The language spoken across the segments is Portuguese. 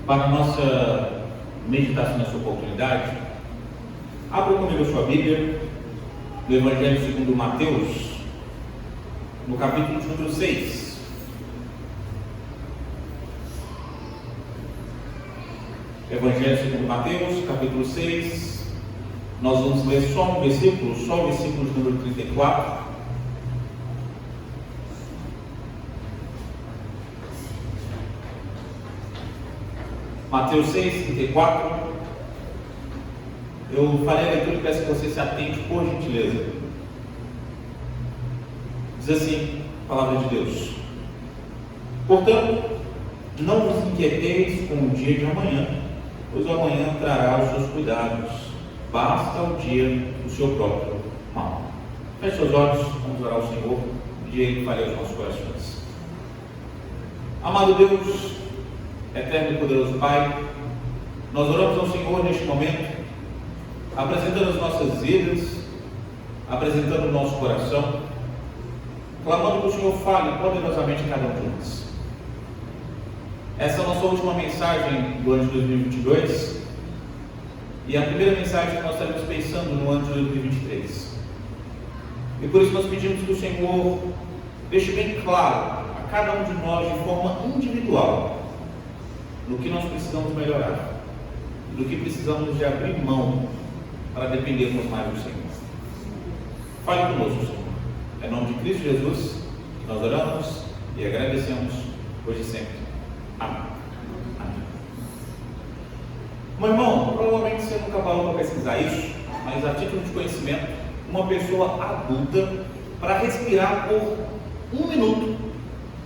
Para a nossa meditação nessa oportunidade, abra comigo a sua Bíblia, no Evangelho segundo Mateus, no capítulo de número 6. Evangelho segundo Mateus, capítulo 6. Nós vamos ler só um versículo, só o versículo de número 34. Mateus 6, 34. Eu farei a leitura e peço que você se atente, por gentileza. Diz assim a palavra de Deus: portanto, não vos inquieteis com o dia de amanhã, pois o amanhã trará os seus cuidados. Basta o dia do seu próprio mal. Feche seus olhos, vamos orar ao Senhor, pedir a Ele que fale aos nossos corações. Amado Deus, eterno e poderoso Pai, nós oramos ao Senhor neste momento, apresentando as nossas vidas, apresentando o nosso coração, clamando que o Senhor fale poderosamente em cada um de nós. Essa é a nossa última mensagem do ano de 2022 e a primeira mensagem que nós estaremos pensando no ano de 2023. E por isso nós pedimos que o Senhor deixe bem claro a cada um de nós, de forma individual, no que nós precisamos melhorar, do que precisamos de abrir mão para dependermos mais do Senhor. Fale conosco, Senhor. É em nome de Cristo Jesus que nós oramos e agradecemos hoje e sempre. Amém. Amém. Meu irmão, provavelmente você nunca parou para pesquisar isso, mas a título de conhecimento, uma pessoa adulta, para respirar por 1 minuto,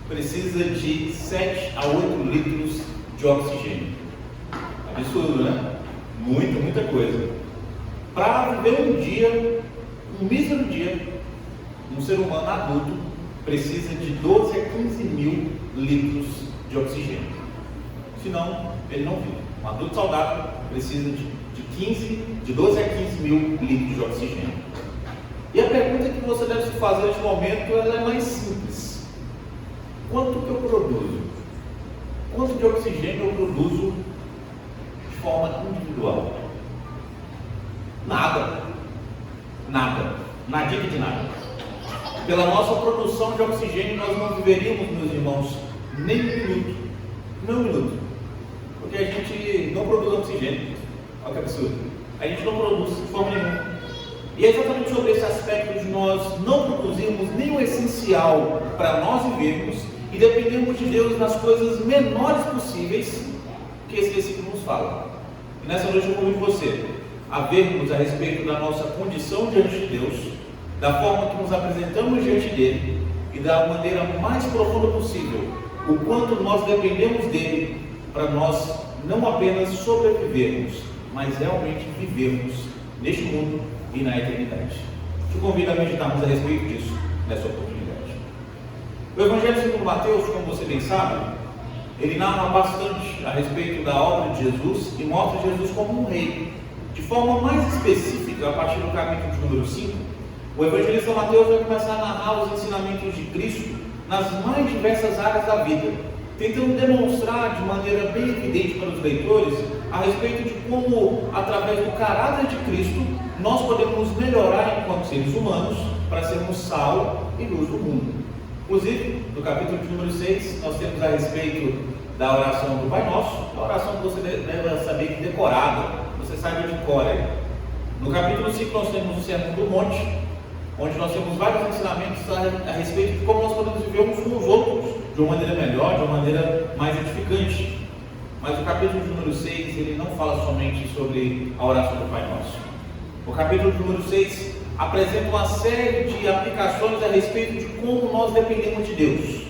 precisa de 7 a 8 litros de oxigênio. Absurdo, né? Muita coisa. Para viver um dia, um mísero dia, um ser humano adulto precisa de 12 a 15 mil litros de oxigênio. Senão, ele não vive. Um adulto saudável precisa de 12 a 15 mil litros de oxigênio. E a pergunta que você deve se fazer neste momento, ela é mais simples. Quanto que eu produzo? Quanto de oxigênio eu produzo de forma individual? Nada. Nadinha de nada. Pela nossa produção de oxigênio, nós não viveríamos, meus irmãos, nem um minuto. Porque a gente não produz oxigênio. Olha que absurdo. A gente não produz de forma nenhuma. E é exatamente sobre esse aspecto de nós não produzirmos nem o essencial para nós vivermos e dependemos de Deus nas coisas menores possíveis que esse versículo nos fala. E nessa noite eu convido você a vermos a respeito da nossa condição diante de Deus, da forma que nos apresentamos diante dele e da maneira mais profunda possível, o quanto nós dependemos dele para nós não apenas sobrevivermos, mas realmente vivermos neste mundo e na eternidade. Te convido a meditarmos a respeito disso nessa oportunidade. O Evangelho segundo Mateus, como você bem sabe, ele narra bastante a respeito da obra de Jesus e mostra Jesus como um rei. De forma mais específica, a partir do capítulo de número 5, o evangelista Mateus vai começar a narrar os ensinamentos de Cristo nas mais diversas áreas da vida, tentando demonstrar de maneira bem evidente para os leitores a respeito de como, através do caráter de Cristo, nós podemos melhorar enquanto seres humanos para sermos sal e luz do mundo. Inclusive, no capítulo de número 6, nós temos a respeito da oração do Pai Nosso, a oração que você deve saber que decorada, você saiba de cor aí. No capítulo 5 nós temos o Sermão do Monte, onde nós temos vários ensinamentos a respeito de como nós podemos viver uns com os outros de uma maneira melhor, de uma maneira mais edificante. Mas o capítulo de número 6, ele não fala somente sobre a oração do Pai Nosso. O capítulo de número 6 apresenta uma série de aplicações a respeito de como nós dependemos de Deus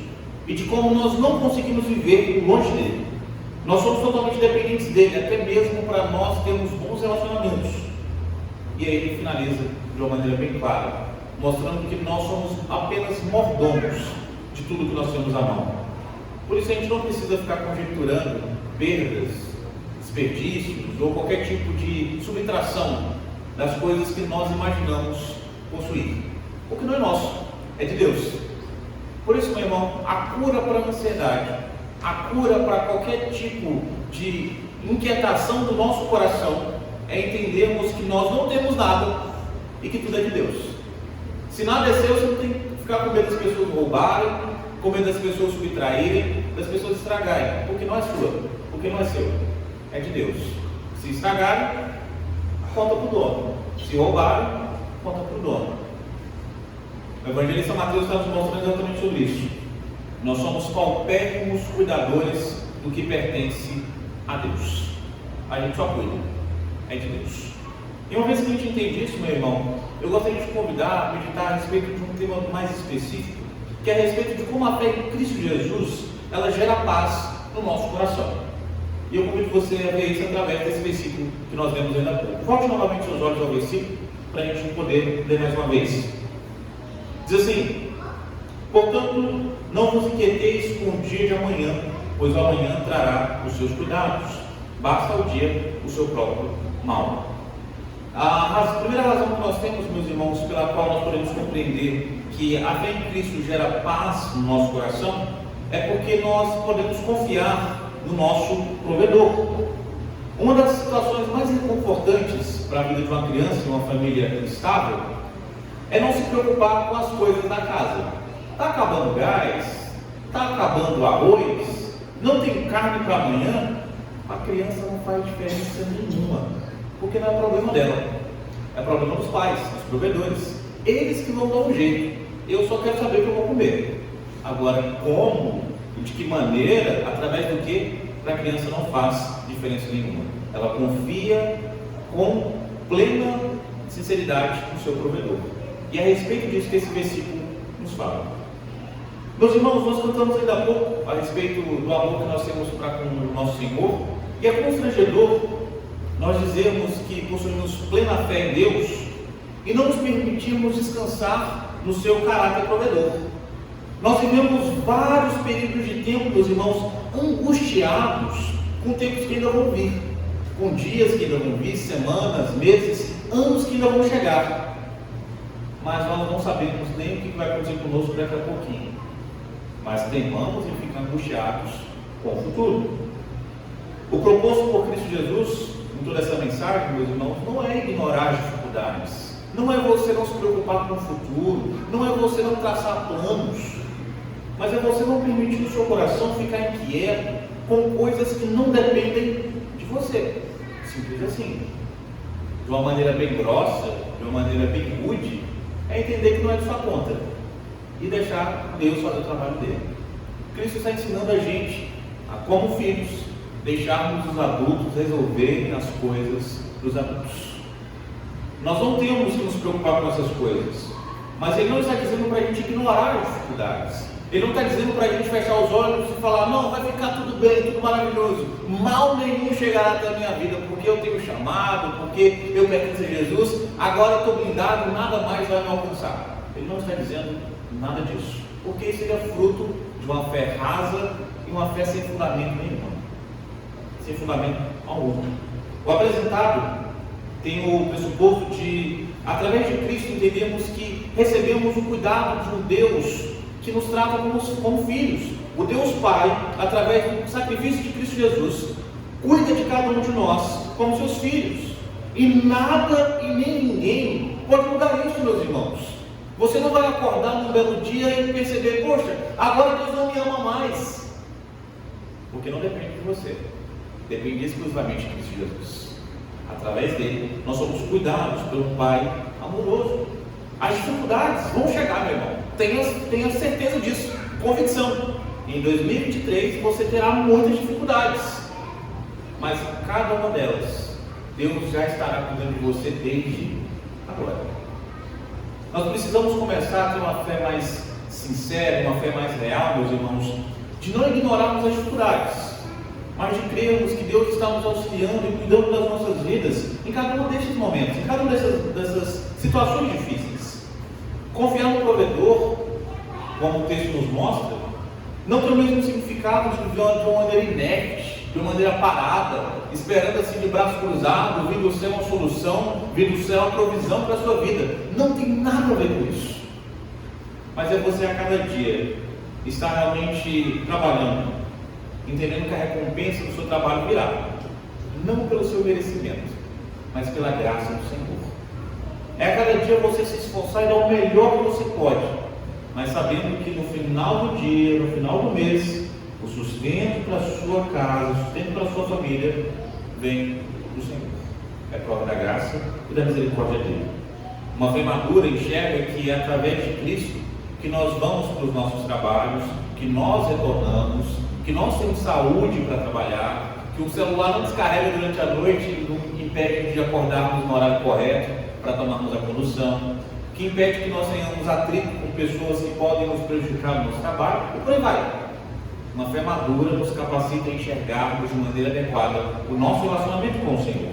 e de como nós não conseguimos viver longe dele. Nós somos totalmente dependentes dele, até mesmo para nós termos bons relacionamentos. E aí ele finaliza de uma maneira bem clara, mostrando que nós somos apenas mordomos de tudo que nós temos à mão. Por isso a gente não precisa ficar conjecturando perdas, desperdícios ou qualquer tipo de subtração das coisas que nós imaginamos possuir. O que não é nosso, é de Deus. Por isso, meu irmão, a cura para a ansiedade A cura para qualquer tipo de inquietação do nosso coração é entendermos que nós não temos nada e que tudo é de Deus. Se nada é seu, você não tem que ficar com medo das pessoas roubarem, com medo das pessoas subtraírem, das pessoas estragarem, porque não é sua, porque não é seu, é de Deus. Se estragarem, conta para o dono. Se roubarem, conta para o dono. O evangelista Mateus está nos mostrando exatamente sobre isso. Nós somos paupérrimos cuidadores do que pertence a Deus. A gente só cuida, é de Deus. E uma vez que a gente entende isso, meu irmão, eu gostaria de te convidar a meditar a respeito de um tema mais específico, que é a respeito de como a fé em Cristo Jesus, ela gera paz no nosso coração. E eu convido você a ver isso através desse versículo que nós vemos ainda há pouco. Volte novamente seus olhos ao versículo, para a gente poder ler mais uma vez. Diz assim: portanto, não vos inquieteis com o dia de amanhã, pois o amanhã trará os seus cuidados. Basta ao dia o seu próprio mal. A primeira razão que nós temos, meus irmãos, pela qual nós podemos compreender que a fé em Cristo gera paz no nosso coração, é porque nós podemos confiar no nosso provedor. Uma das situações mais reconfortantes para a vida de uma criança e uma família estável é não se preocupar com as coisas da casa. Está acabando gás? Está acabando arroz? Não tem carne para amanhã? A criança não faz diferença nenhuma, porque não é problema dela, é problema dos pais, dos provedores. Eles que vão dar um jeito. Eu só quero saber o que eu vou comer. Agora, como e de que maneira, através do que, para a criança não faz diferença nenhuma. Ela confia com plena sinceridade no seu provedor. E é a respeito disso que esse versículo nos fala. Meus irmãos, nós cantamos ainda há pouco a respeito do amor que nós temos para com o nosso Senhor, e é constrangedor nós dizermos que possuímos plena fé em Deus e não nos permitirmos descansar no seu caráter provedor. Nós vivemos vários períodos de tempo, meus irmãos, angustiados com tempos que ainda vão vir, com dias que ainda vão vir, semanas, meses, anos que ainda vão chegar. Mas nós não sabemos nem o que vai acontecer conosco daqui a pouquinho. Mas temamos em ficar angustiados com o futuro. O proposto por Cristo Jesus em toda essa mensagem, meus irmãos, não é ignorar as dificuldades, não é você não se preocupar com o futuro, não é você não traçar planos, mas é você não permitir o seu coração ficar inquieto com coisas que não dependem de você. Simples assim. De uma maneira bem grossa, de uma maneira bem rude, é entender que não é de sua conta e deixar Deus fazer o trabalho dele. Cristo está ensinando a gente a, como filhos, deixarmos os adultos resolverem as coisas dos adultos. Nós não temos que nos preocupar com essas coisas, mas Ele não está dizendo para a gente ignorar as dificuldades. Ele não está dizendo para a gente fechar os olhos e falar: não, vai ficar tudo bem, tudo maravilhoso, mal nenhum chegará até a minha vida, porque eu tenho chamado, porque eu pertenço a Jesus, agora eu estou blindado, nada mais vai me alcançar. Ele não está dizendo nada disso, porque isso seria fruto de uma fé rasa e uma fé sem fundamento nenhum, sem fundamento algum. O apresentado tem o pressuposto de, através de Cristo, entendermos que recebemos o cuidado de um Deus que nos trata como filhos. O Deus Pai, através do sacrifício de Cristo Jesus, cuida de cada um de nós como seus filhos. E nada e nem ninguém pode mudar isso, meus irmãos. Você não vai acordar num belo dia e perceber: poxa, agora Deus não me ama mais. Porque não depende de você, depende exclusivamente de Cristo Jesus. Através dele, nós somos cuidados pelo Pai amoroso. As dificuldades vão chegar, meu irmão. Tenha certeza disso, convicção. Em 2023 você terá muitas dificuldades, mas cada uma delas, Deus já estará cuidando de você desde agora. Nós precisamos começar a ter uma fé mais sincera, uma fé mais real, meus irmãos, de não ignorarmos as dificuldades, mas de crermos que Deus está nos auxiliando e cuidando das nossas vidas em cada um destes momentos, em cada uma dessas situações difíceis. Confiar no provedor, como o texto nos mostra, não tem o mesmo significado de viver de uma maneira inerte, de uma maneira parada, esperando assim de braços cruzados, vindo do céu uma solução, vindo do céu uma provisão para a sua vida. Não tem nada a ver com isso. Mas é você a cada dia estar realmente trabalhando entendendo que a recompensa do seu trabalho virá, não pelo seu merecimento, mas pela graça do Senhor. É a cada dia você se esforçar e dar o melhor que você pode, mas sabendo que no final do dia, no final do mês, o sustento para a sua casa, o sustento para a sua família, vem do Senhor. É prova da graça e da misericórdia dele. Uma fé madura enxerga que é através de Cristo que nós vamos para os nossos trabalhos, que nós retornamos, que nós temos saúde para trabalhar, que o celular não descarrega durante a noite e não impede de acordarmos no horário correto para tomarmos a condução, que impede que nós tenhamos atrito com pessoas que podem nos prejudicar no nosso trabalho, e por aí vai. Uma fé madura nos capacita a enxergarmos de maneira adequada o nosso relacionamento com o Senhor.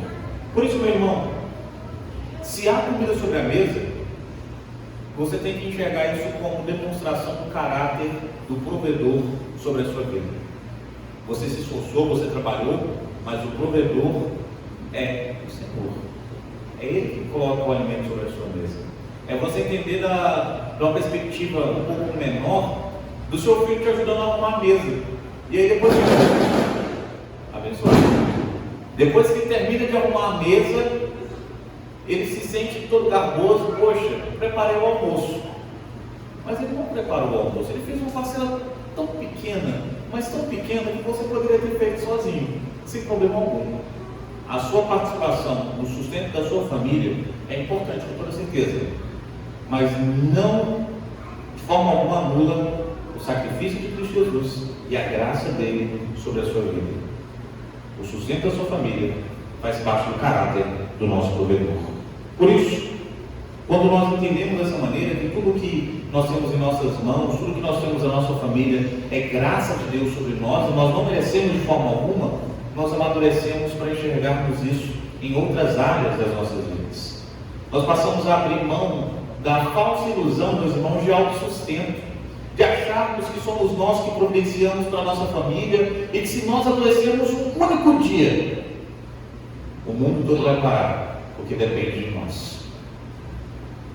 Por isso, meu irmão, se há comida sobre a mesa, você tem que enxergar isso como demonstração do caráter do provedor sobre a sua vida. Você se esforçou, você trabalhou, mas o provedor é o Senhor. É Ele que coloca o alimento sobre a sua mesa. É você entender de uma perspectiva um pouco menor do seu filho te ajudando a arrumar a mesa. E aí depois abençoado. Depois que ele termina de arrumar a mesa, ele se sente todo garboso. Poxa, preparei o almoço. Mas ele não preparou o almoço, ele fez uma parcela tão pequena, mas tão pequena que você poderia ter feito sozinho, sem problema algum. A sua participação no sustento da sua família é importante, com toda certeza, mas não de forma alguma anula o sacrifício de Cristo Jesus e a graça dele sobre a sua vida. O sustento da sua família faz parte do caráter do nosso provedor. Por isso, quando nós entendemos dessa maneira que tudo que nós temos em nossas mãos, tudo que nós temos na nossa família é graça de Deus sobre nós, e nós não merecemos de forma alguma, nós amadurecemos para enxergarmos isso em outras áreas das nossas vidas. Nós passamos a abrir mão da falsa ilusão, meus irmãos, de autossustento, de acharmos que somos nós que providenciamos para a nossa família e que se nós adoecermos um único dia, o mundo todo vai parar, porque depende de nós.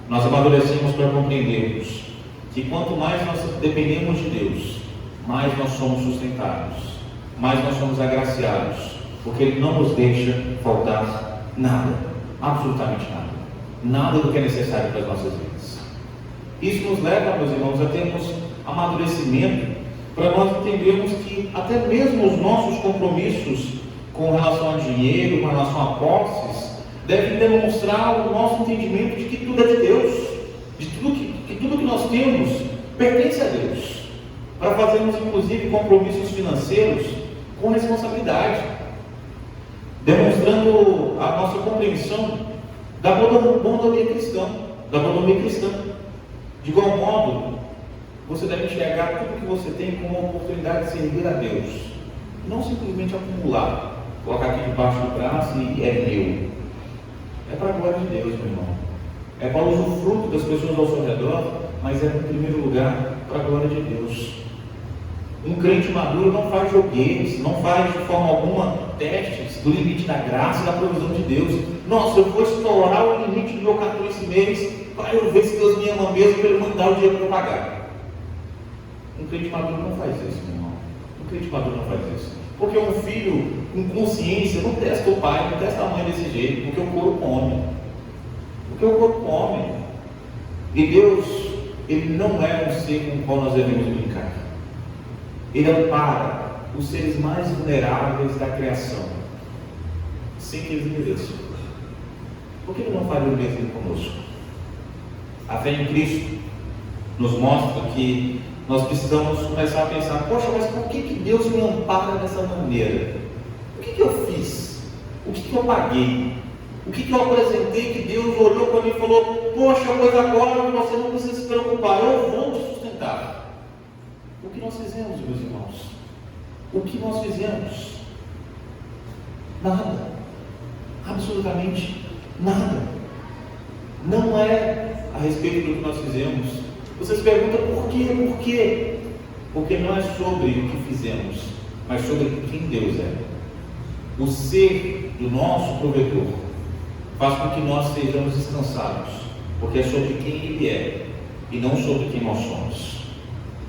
Nós amadurecemos para compreendermos que quanto mais nós dependemos de Deus, mais nós somos sustentados, mais nós somos agraciados, porque Ele não nos deixa faltar nada, absolutamente nada, nada do que é necessário para as nossas vidas. Isso nos leva, meus irmãos, a termos amadurecimento para nós entendermos que até mesmo os nossos compromissos com relação a dinheiro, com relação a posses, devem demonstrar o nosso entendimento de que tudo é de Deus, de tudo que nós temos pertence a Deus, para fazermos inclusive compromissos financeiros com responsabilidade, demonstrando a nossa compreensão da mordomia cristã, De igual modo, você deve enxergar tudo que você tem como uma oportunidade de servir a Deus, não simplesmente acumular, colocar aqui debaixo do braço e é meu. É para a glória de Deus, meu irmão. É para o usufruto das pessoas ao seu redor, mas é, em primeiro lugar, para a glória de Deus. Um crente maduro não faz joguetes, não faz de forma alguma testes do limite da graça e da provisão de Deus. Nossa, eu vou estourar o limite do meu cartão esse mês para eu ver se Deus me ama mesmo, para Ele mandar o dinheiro para eu pagar. Um crente maduro não faz isso, meu irmão. Um crente maduro não faz isso. Porque um filho com consciência não testa o pai, não testa a mãe desse jeito, porque o corpo come. Porque o corpo come. E Deus, Ele não é um ser com o qual nós devemos brincar. Ele ampara os seres mais vulneráveis da criação, sem que eles mereçam. Por que Ele não faria o mesmo conosco? A fé em Cristo nos mostra que nós precisamos começar a pensar: poxa, mas por que Deus me ampara dessa maneira? O que eu fiz? O que eu paguei? O que eu apresentei que Deus olhou para mim e falou: poxa, pois agora você não precisa se preocupar, eu vou te sustentar. O que nós fizemos, meus irmãos? O que nós fizemos? Nada. Absolutamente nada. Não é a respeito do que nós fizemos. Vocês perguntam por quê? Por quê? Porque não é sobre o que fizemos, mas sobre quem Deus é. O ser do nosso provedor faz com que nós sejamos descansados, porque é sobre quem Ele é e não sobre quem nós somos.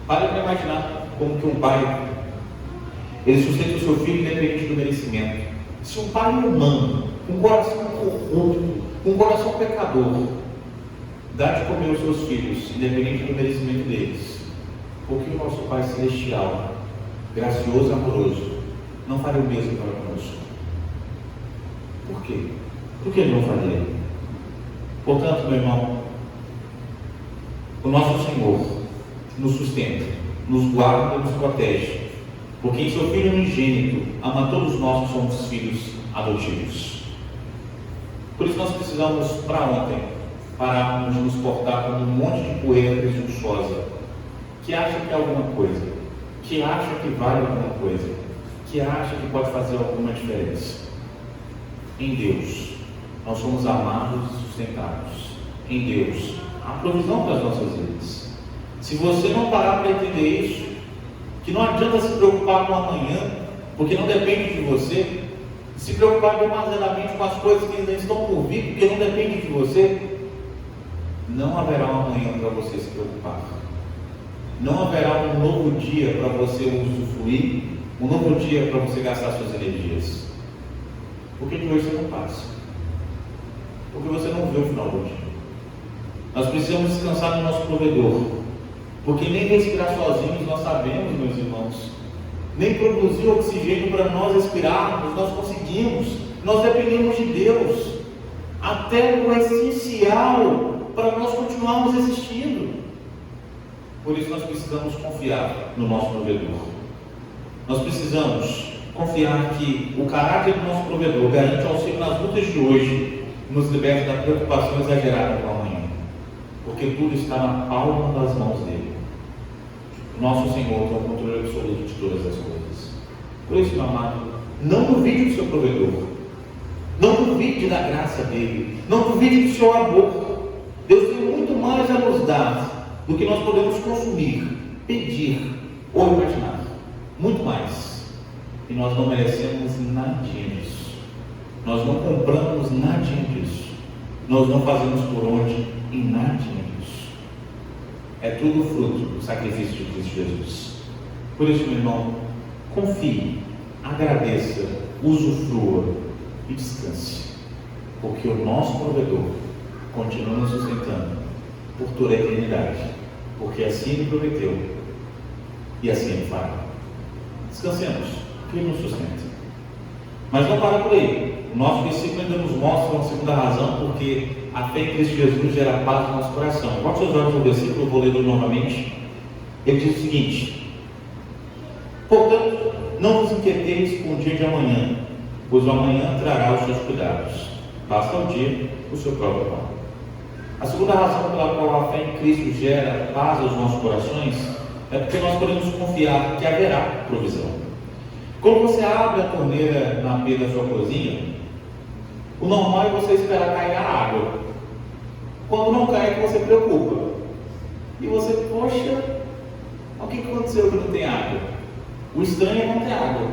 Para imaginar como que um pai Ele sustenta o seu filho independente do merecimento. Se um pai humano, com um coração corrupto, com um coração pecador, dá de comer aos seus filhos, independente do merecimento deles, por que o nosso Pai Celestial, gracioso e amoroso, não faria o mesmo para conosco? Por quê? Por que Ele não faria? Portanto, meu irmão, o nosso Senhor nos sustenta, nos guarda e nos protege, porque em seu Filho unigênito ama todos nós que somos filhos adotivos. Por isso nós precisamos, para ontem, pararmos de nos portar como um monte de poeira presunçosa, que acha que é alguma coisa, que acha que vale alguma coisa, que acha que pode fazer alguma diferença. Em Deus, nós somos amados e sustentados. Em Deus, há provisão para as nossas vidas. Se você não parar para entender isso, que não adianta se preocupar com amanhã, porque não depende de você, se preocupar demasiadamente com as coisas que ainda estão por vir, porque não depende de você, não haverá um amanhã para você se preocupar. Não haverá um novo dia para você usufruir, um novo dia para você gastar suas energias. Porque de hoje você não passa. Porque você não vê o final do dia. Nós precisamos descansar no nosso provedor. Porque nem respirar sozinhos nós sabemos, meus irmãos. Nem produzir oxigênio para nós respirarmos, nós conseguimos. Nós dependemos de Deus. Até o essencial para nós continuarmos existindo. Por isso nós precisamos confiar no nosso provedor. Nós precisamos confiar que o caráter do nosso provedor garante auxílio nas lutas de hoje, nos liberta da preocupação exagerada com o amanhã, porque tudo está na palma das mãos dele. Nosso Senhor tem o controle absoluto de todas as coisas. Por isso, meu amado, não duvide do seu provedor, não duvide da graça dele, não duvide do seu amor. Deus tem muito mais a nos dar do que nós podemos consumir, pedir ou imaginar. Muito mais. E nós não merecemos nadinha disso. Nós não compramos nadinha disso. Nós não fazemos por onde e nadinha disso. É tudo fruto do sacrifício de Cristo Jesus. Por isso, meu irmão, confie, agradeça, usufrua e descanse. Porque o nosso provedor continua nos sustentando por toda a eternidade. Porque assim Ele prometeu e assim Ele fará. Descansemos, que Ele nos sustenta. Mas não para por aí. O nosso versículo ainda nos mostra uma segunda razão, porque a fé em Cristo Jesus gera paz no nosso coração. Coloque seus olhos no versículo, eu vou ler novamente. Ele diz o seguinte: portanto, não vos inquieteis com o dia de amanhã, pois o amanhã trará os seus cuidados. Basta o dia o seu próprio pão. A segunda razão pela qual a fé em Cristo gera paz aos nossos corações é porque nós podemos confiar que haverá provisão. Quando você abre a torneira na pia da sua cozinha, o normal é você esperar cair a água. Quando não cai, é que você preocupa. E você, poxa, o que aconteceu que não tem água? O estranho é não ter água.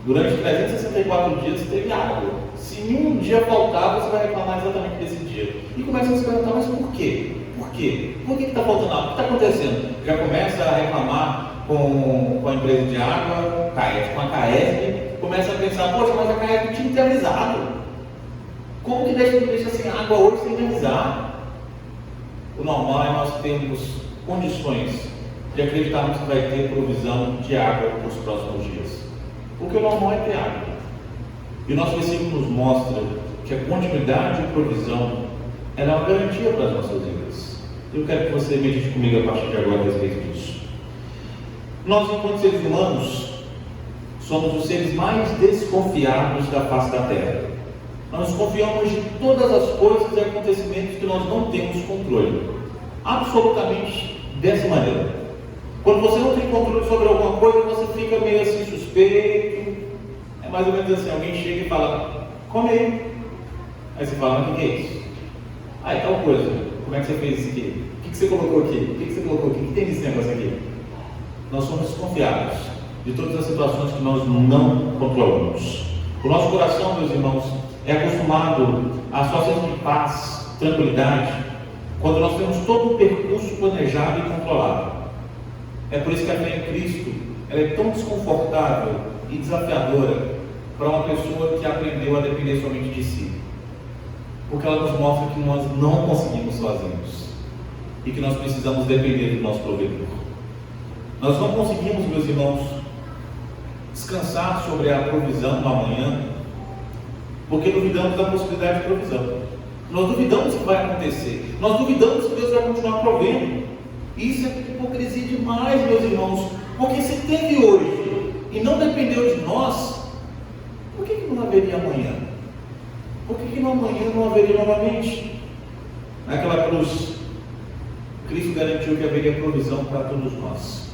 Durante 364 dias teve água. Se nenhum dia faltar, você vai reclamar exatamente desse dia. E começa a se perguntar, mas por quê? Por quê? Por que está faltando água? O que está acontecendo? Já começa a reclamar com a empresa de água, com a Caesp, começa a pensar, poxa, mas a Caesp tinha que ter avisado. Como que deixa assim água hoje sem avisar? O normal é nós termos condições de acreditarmos que vai ter provisão de água nos próximos dias. Porque o normal é ter água. E o nosso versículo nos mostra que a continuidade de provisão é uma garantia para as nossas vidas. Eu quero que você medite comigo a partir de agora a respeito disso. Nós, enquanto seres humanos, somos os seres mais desconfiados da face da Terra. Nós confiamos de todas as coisas e acontecimentos que nós não temos controle. Absolutamente dessa maneira. Quando você não tem controle sobre alguma coisa, você fica meio assim suspeito. É mais ou menos assim, alguém chega e fala, come aí. Aí você fala, mas o que é isso? Ah, é tal coisa. Como é que você fez isso aqui? O que você colocou aqui? O que você colocou aqui? O que tem nesse negócio aqui? Nós somos desconfiados de todas as situações que nós não controlamos. O nosso coração, meus irmãos, é acostumado a só sentir paz, tranquilidade, quando nós temos todo o percurso planejado e controlado. É por isso que a fé em Cristo ela é tão desconfortável e desafiadora para uma pessoa que aprendeu a depender somente de si. Porque ela nos mostra que nós não conseguimos sozinhos e que nós precisamos depender do nosso provedor. Nós não conseguimos, meus irmãos, descansar sobre a provisão do amanhã, porque duvidamos da possibilidade de provisão. Nós duvidamos que vai acontecer. Nós duvidamos que Deus vai continuar provendo. Isso é hipocrisia demais, meus irmãos. Porque se teve hoje e não dependeu de nós, por que não haveria amanhã? Por que no amanhã não haveria novamente? Naquela cruz, Cristo garantiu que haveria provisão para todos nós.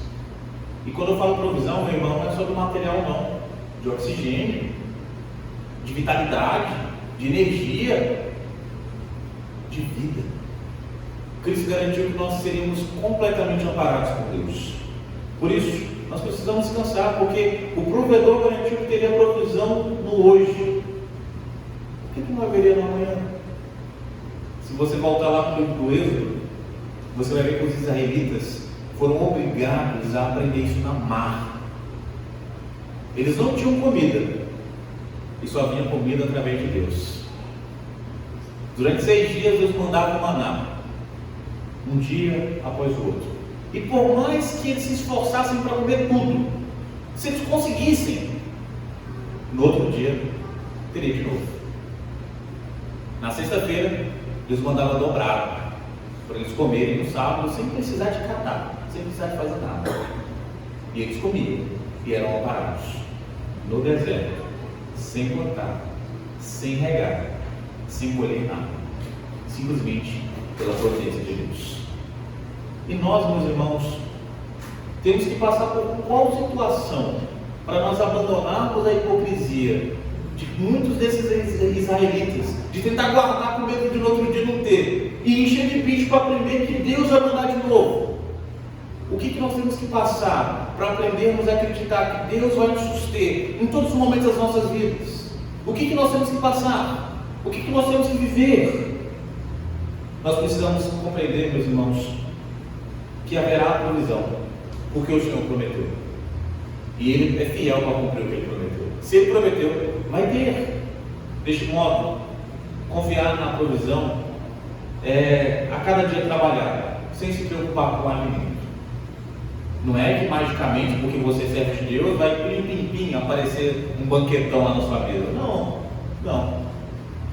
E quando eu falo provisão, meu irmão, não é só do material não. De oxigênio, de vitalidade, de energia, de vida. Cristo garantiu que nós seríamos completamente amparados por Deus. Por isso, nós precisamos descansar, porque o provedor garantiu que teria provisão no hoje. Por que não haveria no amanhã? Se você voltar lá para o livro do Êxodo, você vai ver que os israelitas foram obrigados a aprender isso na marra. Eles não tinham comida, e só havia comida através de Deus. Durante 6 dias Deus mandava o maná, um dia após o outro. E por mais que eles se esforçassem para comer tudo, se eles conseguissem, no outro dia teria de novo. Na sexta-feira Deus mandava dobrado, para eles comerem no sábado sem precisar de catar, sem precisar de fazer nada. E eles comiam e eram amparados no deserto, sem plantar, sem regar, sem colher nada, simplesmente pela providência de Deus. E nós, meus irmãos, temos que passar por qual situação para nós abandonarmos a hipocrisia de muitos desses israelitas, de tentar guardar com medo de no outro dia não ter, e encher de bicho para aprender que Deus vai mandar de novo? O que nós temos que passar para aprendermos a acreditar que Deus vai nos suster em todos os momentos das nossas vidas? O que nós temos que passar? O que nós temos que viver? Nós precisamos compreender, meus irmãos, que haverá provisão, porque o Senhor prometeu. E Ele é fiel para cumprir o que Ele prometeu. Se Ele prometeu, vai ter. Deste modo, confiar na provisão é a cada dia trabalhar, sem se preocupar com o alimento. Não é que magicamente, porque você serve de Deus, vai pim, aparecer um banquetão lá na sua mesa. Não.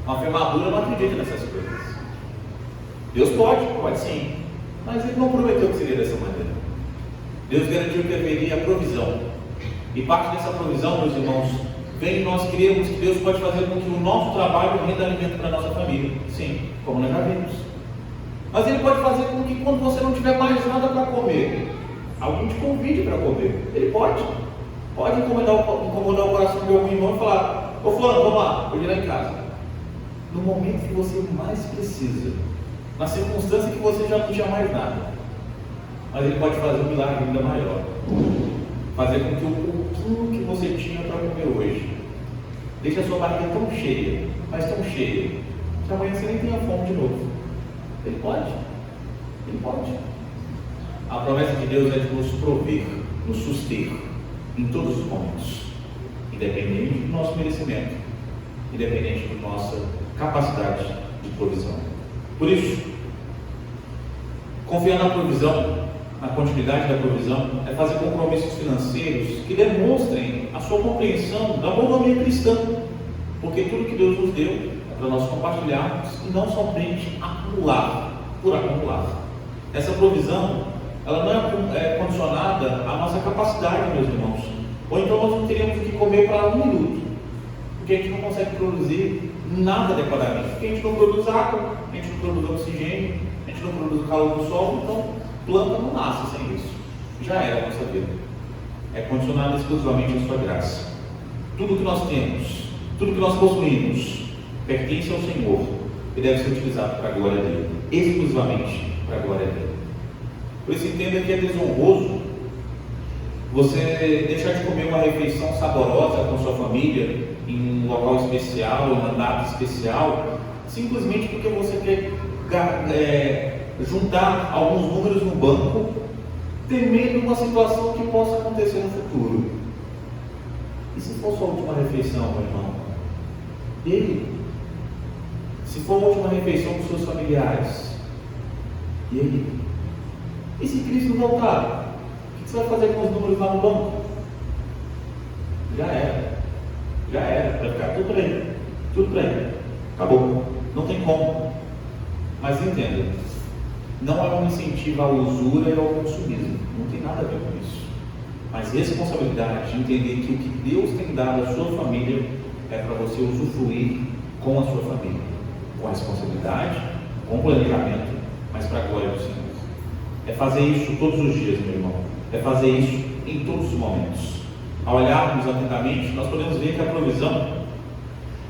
Uma afirmadura não acredita nessas coisas. Deus pode sim, mas Ele não prometeu que seria dessa maneira. Deus garantiu que haveria provisão. E parte dessa provisão, meus irmãos, vem de nós crermos que Deus pode fazer com que o nosso trabalho renda alimento para a nossa família. Sim, como nós já vimos. Mas Ele pode fazer com que quando você não tiver mais nada para comer, alguém te convide para comer. Ele pode incomodar o coração de algum irmão e falar: ô fulano, vamos lá, vou ir lá em casa. No momento que você mais precisa, na circunstância que você já não tinha mais nada. Mas Ele pode fazer um milagre ainda maior, fazer com que o pouquinho que você tinha para comer hoje deixe a sua barriga tão cheia, mas tão cheia, que amanhã você nem tenha fome de novo. Ele pode. A promessa de Deus é de nos prover, nos suster em todos os momentos, independente do nosso merecimento, independente da nossa capacidade de provisão. Por isso, confiar na provisão, na continuidade da provisão, é fazer compromissos financeiros que demonstrem a sua compreensão da mordomia cristã, porque tudo que Deus nos deu é para nós compartilharmos e não somente acumular por acumular. Essa provisão, ela não é condicionada à nossa capacidade, meus irmãos. Ou então nós não teríamos o que comer para 1 minuto, porque a gente não consegue produzir nada adequadamente, porque a gente não produz água, a gente não produz oxigênio, a gente não produz o calor do sol, então planta não nasce sem isso. Já era a nossa vida. É condicionado exclusivamente à sua graça. Tudo que nós temos, tudo que nós possuímos, pertence ao Senhor e deve ser utilizado para a glória dele, exclusivamente para a glória dele. Por isso, entenda que é desonroso você deixar de comer uma refeição saborosa com sua família em um local especial, em uma data especial, simplesmente porque você quer juntar alguns números no banco temendo uma situação que possa acontecer no futuro. E se for sua última refeição, meu irmão? E aí? Se for a última refeição dos seus familiares? E aí? E se Cristo voltar? O que você vai fazer com os números lá no banco? Já era. Já era. Vai ficar tudo para ele. Tudo para ele. Acabou. Não tem como. Mas entenda, não é um incentivo à usura e ao consumismo. Não tem nada a ver com isso. Mas responsabilidade de entender que o que Deus tem dado à sua família é para você usufruir com a sua família. Com responsabilidade, com planejamento, mas para a glória do Senhor. É fazer isso todos os dias, meu irmão. É fazer isso em todos os momentos. Ao olharmos atentamente, nós podemos ver que a provisão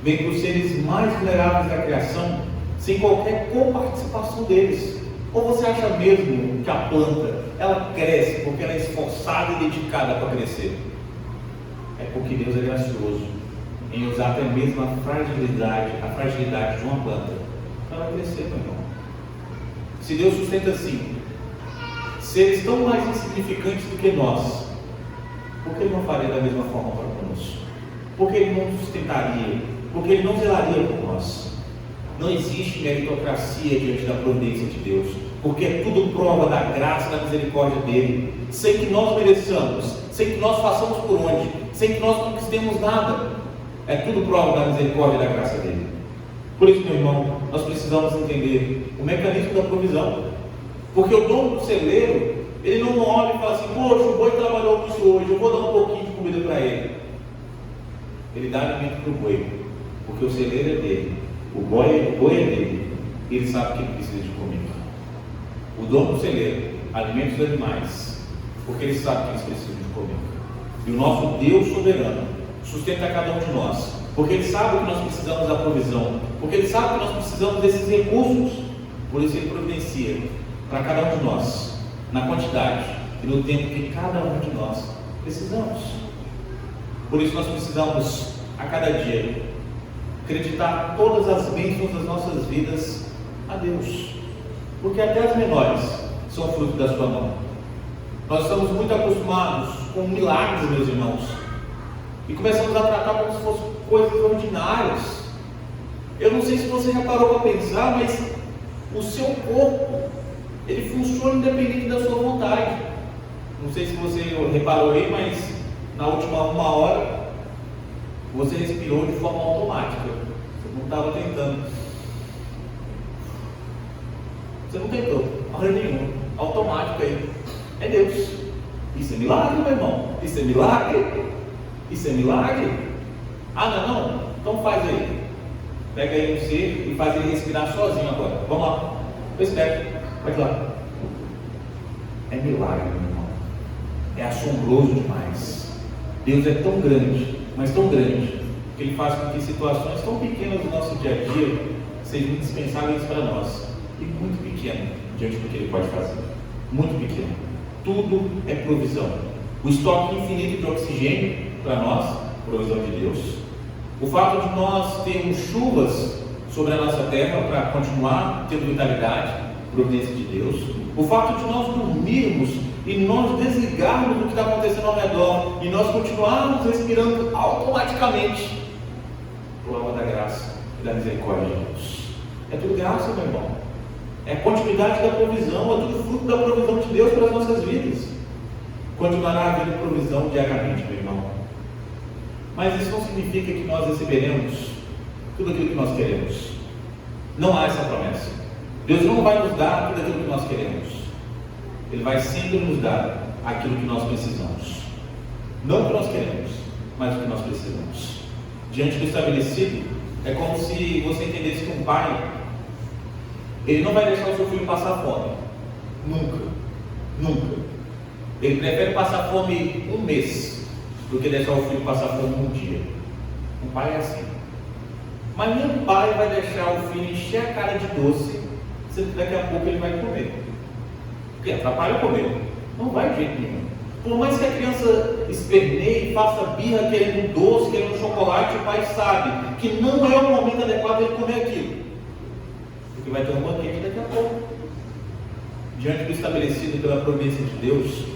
vem para os seres mais vulneráveis da criação, sem qualquer coparticipação deles. Ou você acha mesmo que a planta, ela cresce porque ela é esforçada e dedicada para crescer? É porque Deus é gracioso em usar até mesmo a fragilidade de uma planta para ela crescer, meu irmão. Se Deus sustenta assim seres tão mais insignificantes do que nós, por que Ele não faria da mesma forma para conosco? Por que Ele não sustentaria? Por que Ele não zelaria por nós? Não existe meritocracia diante da providência de Deus, porque é tudo prova da graça e da misericórdia dEle, sem que nós mereçamos, sem que nós façamos por onde, sem que nós conquistemos nada. É tudo prova da misericórdia e da graça dEle. Por isso, meu irmão, nós precisamos entender o mecanismo da provisão, porque o dono do celeiro, ele não olha e fala assim: poxa, o boi trabalhou com isso hoje, eu vou dar um pouquinho de comida para ele. Ele dá alimento para o boi, porque o celeiro é dele, o boi é dele, e ele sabe que ele precisa de comida. O dono do celeiro alimenta os animais, porque ele sabe que eles precisam de comida. E o nosso Deus soberano sustenta cada um de nós, porque Ele sabe que nós precisamos da provisão, porque Ele sabe que nós precisamos desses recursos. Por isso Ele providencia para cada um de nós, na quantidade e no tempo que cada um de nós precisamos. Por isso nós precisamos a cada dia acreditar todas as bênçãos das nossas vidas a Deus, porque até as menores são fruto da sua mão. Nós estamos muito acostumados com milagres, meus irmãos, e começamos a tratar como se fossem coisas ordinárias. Eu não sei se você já parou para pensar, mas o seu corpo, ele funciona independente da sua vontade. Não sei se você reparou aí, mas na última 1 hora você respirou de forma automática. Você não estava tentando. Você não tentou, hora nenhuma. Automático aí. É Deus. Isso é milagre, meu irmão. Isso é milagre. Isso é milagre. Ah, não? Então faz aí. Pega aí um ser e faz ele respirar sozinho agora. Vamos lá. Eu espero. Vai lá. É milagre, meu irmão. É assombroso demais. Deus é tão grande, mas tão grande, que Ele faz com que situações tão pequenas do nosso dia a dia sejam indispensáveis para nós. E muito pequeno diante do que Ele pode fazer. Muito pequeno. Tudo é provisão. O estoque infinito de oxigênio para nós, provisão de Deus. O fato de nós termos chuvas sobre a nossa terra para continuar tendo vitalidade, providência de Deus. O fato de nós dormirmos e nós desligarmos do que está acontecendo ao redor e nós continuarmos respirando automaticamente, prova da graça e da misericórdia de Deus. É tudo graça, meu irmão. É a continuidade da provisão, é tudo fruto da provisão de Deus para as nossas vidas. Continuará havendo provisão diariamente, meu irmão. Mas isso não significa que nós receberemos tudo aquilo que nós queremos. Não há essa promessa. Deus não vai nos dar tudo aquilo que nós queremos. Ele vai sempre nos dar aquilo que nós precisamos. Não o que nós queremos, mas o que nós precisamos. Diante do estabelecido, é como se você entendesse que um pai, ele não vai deixar o seu filho passar fome. Nunca. Nunca. Ele prefere passar fome 1 mês do que deixar o filho passar fome 1 dia. Um pai é assim. Mas nenhum pai vai deixar o filho encher a cara de doce, se daqui a pouco ele vai comer. Porque atrapalha comer. Não vai de jeito nenhum. Por mais que a criança esperneie e faça birra querendo doce, querendo chocolate, o pai sabe que não é o momento adequado de ele comer aquilo. Porque vai ter um banquete daqui a pouco. diante do estabelecido pela providência de Deus,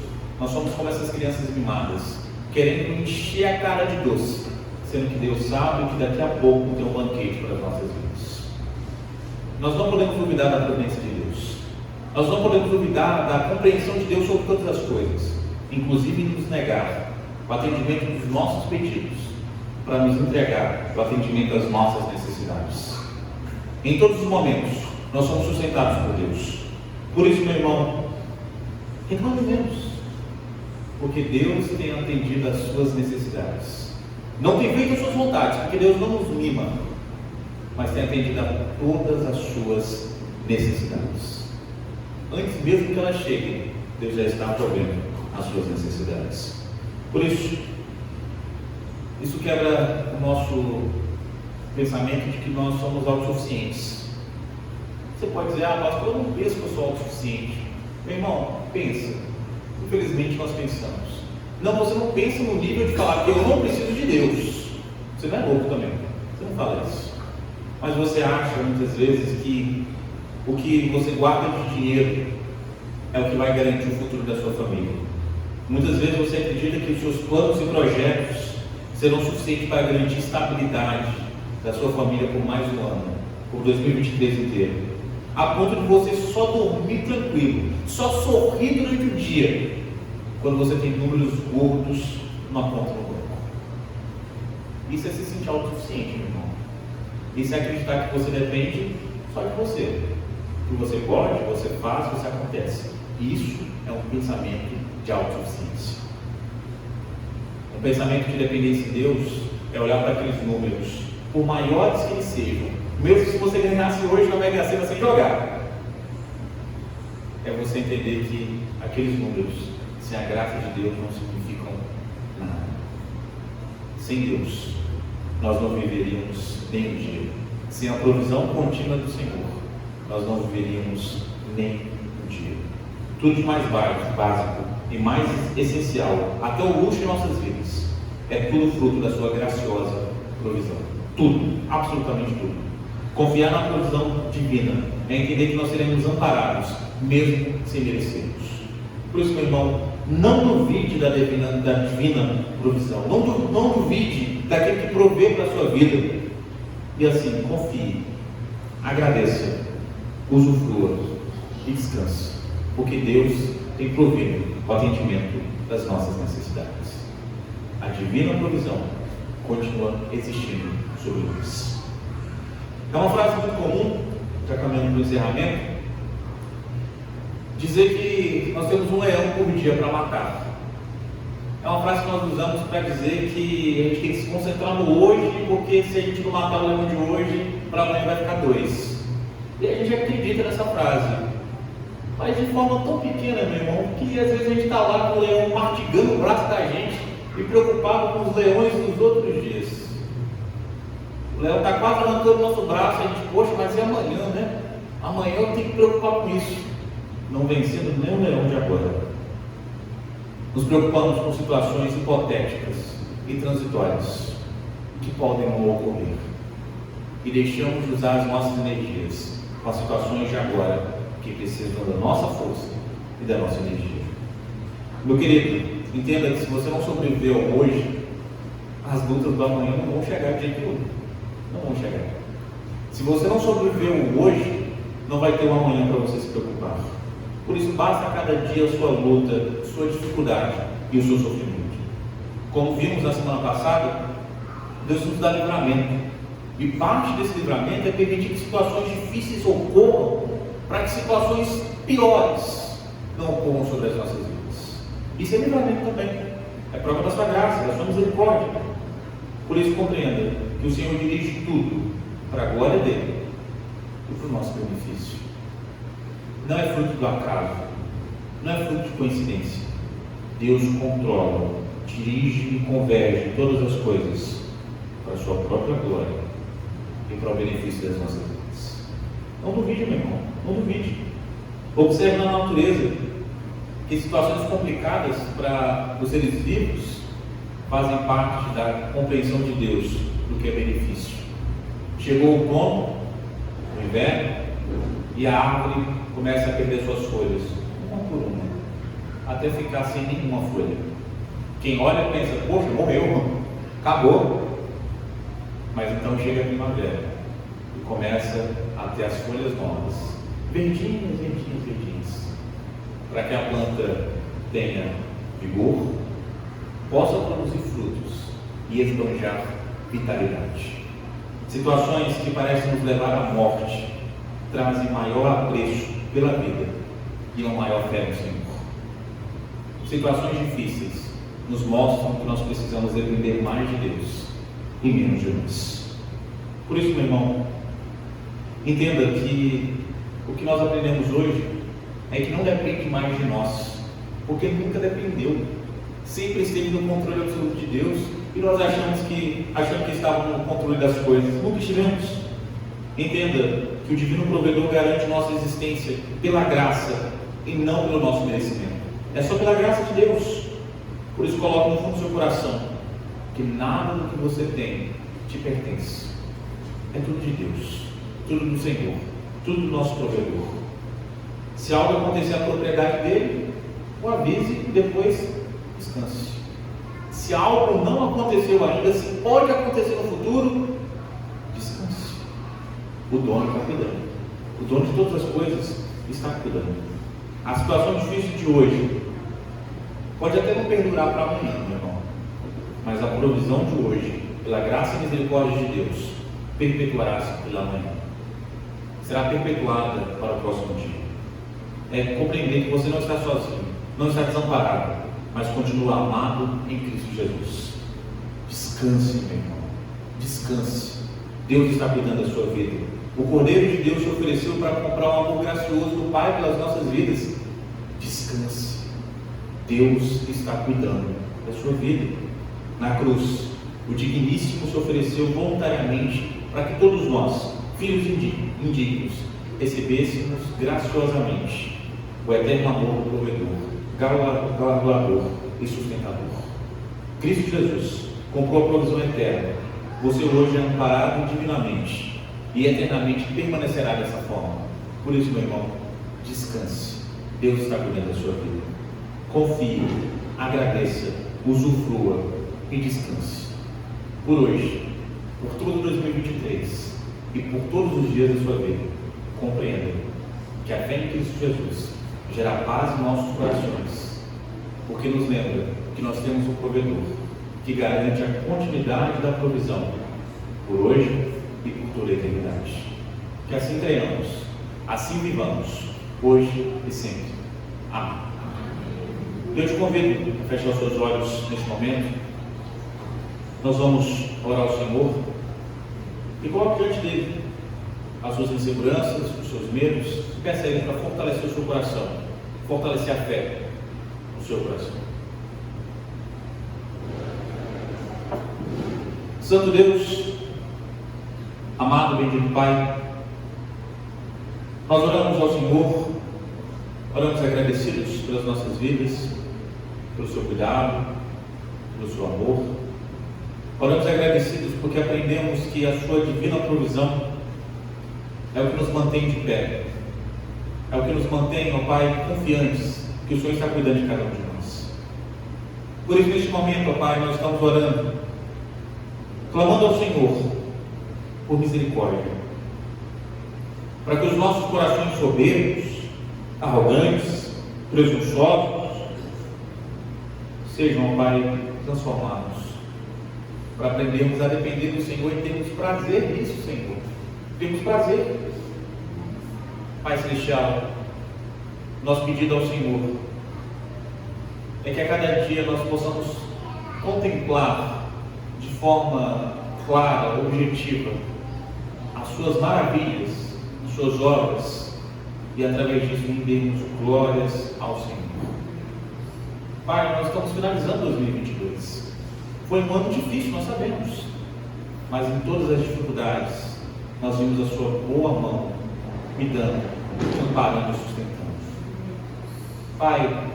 nós somos como essas crianças mimadas, querendo encher a cara de doce, sendo que Deus sabe que daqui a pouco tem um banquete para as nossas vidas. Nós não podemos duvidar da providência de Deus. Nós não podemos duvidar da compreensão de Deus sobre todas as coisas, inclusive nos negar o atendimento dos nossos pedidos, para nos entregar o atendimento às nossas necessidades. Em todos os momentos, nós somos sustentados por Deus. Por isso, meu irmão, reclame menos, porque Deus tem atendido às suas necessidades. Não tem feito as suas vontades, porque Deus não nos mima, mas tem atendido a todas as suas necessidades. Antes mesmo que elas cheguem, Deus já está provendo as suas necessidades. Por isso quebra o nosso pensamento de que nós somos autossuficientes. Você pode dizer, pastor, eu não penso que eu sou autossuficiente. Meu irmão, pensa. Infelizmente nós pensamos. Não, você não pensa no nível de falar que eu não preciso de Deus. Você não é louco também. Você não fala isso. Mas você acha muitas vezes que o que você guarda de dinheiro é o que vai garantir o futuro da sua família. Muitas vezes você acredita que os seus planos e projetos serão suficientes para garantir estabilidade da sua família por mais um ano, por 2023 inteiro, a ponto de você só dormir tranquilo, só sorrir durante o dia, quando você tem números gordos numa conta no banco. Isso é se sentir autossuficiente, meu irmão. Isso é acreditar que você depende só de você. Que você pode, você faz, você acontece. Isso é um pensamento de autossuficiência. Um pensamento de dependência de Deus é olhar para aqueles números, por maiores que eles sejam, mesmo se você ganhasse hoje na Mega Sena sem jogar, é você entender que aqueles números, sem a graça de Deus, não significam nada. Sem Deus, nós não viveríamos nem um dia. Sem a provisão contínua do Senhor, nós não viveríamos nem um dia. Tudo de mais básico e mais essencial, até o luxo em nossas vidas, é tudo fruto da sua graciosa provisão. Tudo, absolutamente tudo. Confiar na provisão divina é entender que nós seremos amparados, mesmo sem merecermos. Por isso, meu irmão, não duvide da divina provisão. Não duvide daquele que provê para a sua vida. E assim, confie, agradeça, usufrua e descanse, porque Deus tem provido o atendimento das nossas necessidades. A divina provisão continua existindo sobre nós. É uma frase muito comum, já caminhando para o encerramento, dizer que nós temos um leão por dia para matar. É uma frase que nós usamos para dizer que a gente tem que se concentrar no hoje, porque se a gente não matar o leão de hoje, para amanhã vai ficar 2. E a gente acredita nessa frase, mas de forma tão pequena, meu irmão, que às vezes a gente está lá com o leão mastigando o braço da gente e preocupado com os leões dos outros dias. O leão está quase arrancando o nosso braço, a gente, poxa, mas é amanhã, né? Amanhã eu tenho que preocupar com isso. Não vencendo nem o leão de agora. Nos preocupamos com situações hipotéticas e transitórias que podem não ocorrer. E deixamos de usar as nossas energias com as situações de agora que precisam da nossa força e da nossa energia. Meu querido, entenda que se você não sobreviveu hoje, as lutas do amanhã não vão chegar de jeito nenhum. Não vão chegar. Se você não sobreviveu hoje, não vai ter um amanhã para você se preocupar. Por isso, basta cada dia a sua luta, a sua dificuldade e o seu sofrimento. Como vimos na semana passada, Deus nos dá livramento. E parte desse livramento é permitir que situações difíceis ocorram, para que situações piores não ocorram sobre as nossas vidas. Isso é livramento também. É prova da sua graça, da sua misericórdia. Por isso, compreenda que o Senhor dirige tudo para a glória dele e para o nosso benefício. Não é fruto do acaso, não é fruto de coincidência. Deus controla, dirige e converge todas as coisas para a sua própria glória e para o benefício das nossas vidas. Não duvide, meu irmão, não duvide. Observe na natureza que situações complicadas para os seres vivos fazem parte da compreensão de Deus do que é benefício. Chegou o inverno, e a árvore começa a perder suas folhas. uma por uma, até ficar sem nenhuma folha. Quem olha pensa, poxa, morreu, acabou. Mas então chega a primavera e começa a ter as folhas novas, verdinhas, verdinhas, verdinhas, para que a planta tenha vigor, possa produzir frutos e esbanjar vitalidade. Situações que parecem nos levar à morte trazem maior apreço pela vida e uma maior fé no Senhor. Situações difíceis nos mostram que nós precisamos depender mais de Deus e menos de nós. Por isso, meu irmão, entenda que o que nós aprendemos hoje é que não depende mais de nós, porque nunca dependeu, sempre esteve no controle absoluto de Deus, e nós achamos que estávamos no controle das coisas. Nunca estivemos. Entenda que o divino provedor garante nossa existência pela graça e não pelo nosso merecimento. É só pela graça de Deus. Por isso, coloque no fundo do seu coração que nada do que você tem te pertence. É tudo de Deus, tudo do Senhor, tudo do nosso provedor. Se algo acontecer à propriedade dele, o avise e depois descanse. Se algo não aconteceu ainda, se pode acontecer no futuro, descanse. O dono está cuidando. O dono de todas as coisas está cuidando. A situação difícil de hoje pode até não perdurar para amanhã, meu irmão, mas a provisão de hoje, pela graça e misericórdia de Deus, perpetuará-se pela manhã. Será perpetuada para o próximo dia. É compreender que você não está sozinho, não está desamparado, mas continua amado em Cristo Jesus. Descanse, meu irmão, descanse. Deus está cuidando da sua vida. O Cordeiro de Deus se ofereceu para comprar um amor gracioso do Pai pelas nossas vidas. Descanse. Deus está cuidando da sua vida. Na cruz, o Digníssimo se ofereceu voluntariamente para que todos nós, filhos indignos, recebêssemos graciosamente o eterno amor do provedor, galardoador e sustentador. Cristo Jesus comprou a provisão eterna. Você hoje é amparado divinamente e eternamente permanecerá dessa forma. Por isso, meu irmão, descanse. Deus está cuidando da sua vida. Confie, agradeça, usufrua e descanse. Por hoje, por todo 2023 e por todos os dias da sua vida, compreenda que a fé em Cristo Jesus gera paz em nossos corações, porque nos lembra que nós temos um provedor que garante a continuidade da provisão por hoje e por toda a eternidade. Que assim creiamos, assim vivamos, hoje e sempre. Amém. Eu te convido a fechar os seus olhos neste momento. Nós vamos orar ao Senhor e coloque diante dele as suas inseguranças, os seus medos, e peça a Ele para fortalecer o seu coração, fortalecer a fé no seu coração. Santo Deus, amado bendito Pai, nós oramos ao Senhor, oramos agradecidos pelas nossas vidas, pelo seu cuidado, pelo seu amor. Oramos agradecidos porque aprendemos que a sua divina provisão é o que nos mantém de pé, é o que nos mantém, ó Pai, confiantes que o Senhor está cuidando de cada um de nós. Por isso, neste momento, ó Pai, nós estamos orando, clamando ao Senhor por misericórdia, para que os nossos corações soberbos, arrogantes, presunçosos, sejam, ó Pai, transformados, para aprendermos a depender do Senhor e termos prazer nisso, Senhor. Temos prazer. Pai Celestial, nosso pedido ao Senhor é que a cada dia nós possamos contemplar de forma clara, objetiva, as suas maravilhas, as suas obras, e através disso rendermos glórias ao Senhor. Pai, nós estamos finalizando 2022. Foi um ano difícil, nós sabemos, mas em todas as dificuldades nós vimos a sua boa mão cuidando, amparando e sustentando. Pai,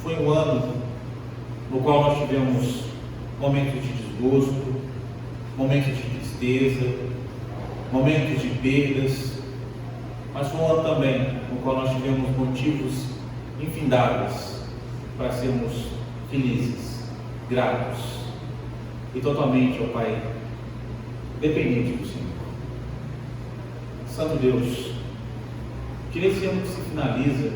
foi um ano no qual nós tivemos momentos de desgosto, momentos de tristeza, momentos de perdas, mas foi um ano também no qual nós tivemos motivos infindáveis para sermos felizes, gratos e totalmente, ó Pai, dependentes do Senhor. Santo Deus, que nesse ano que se finaliza,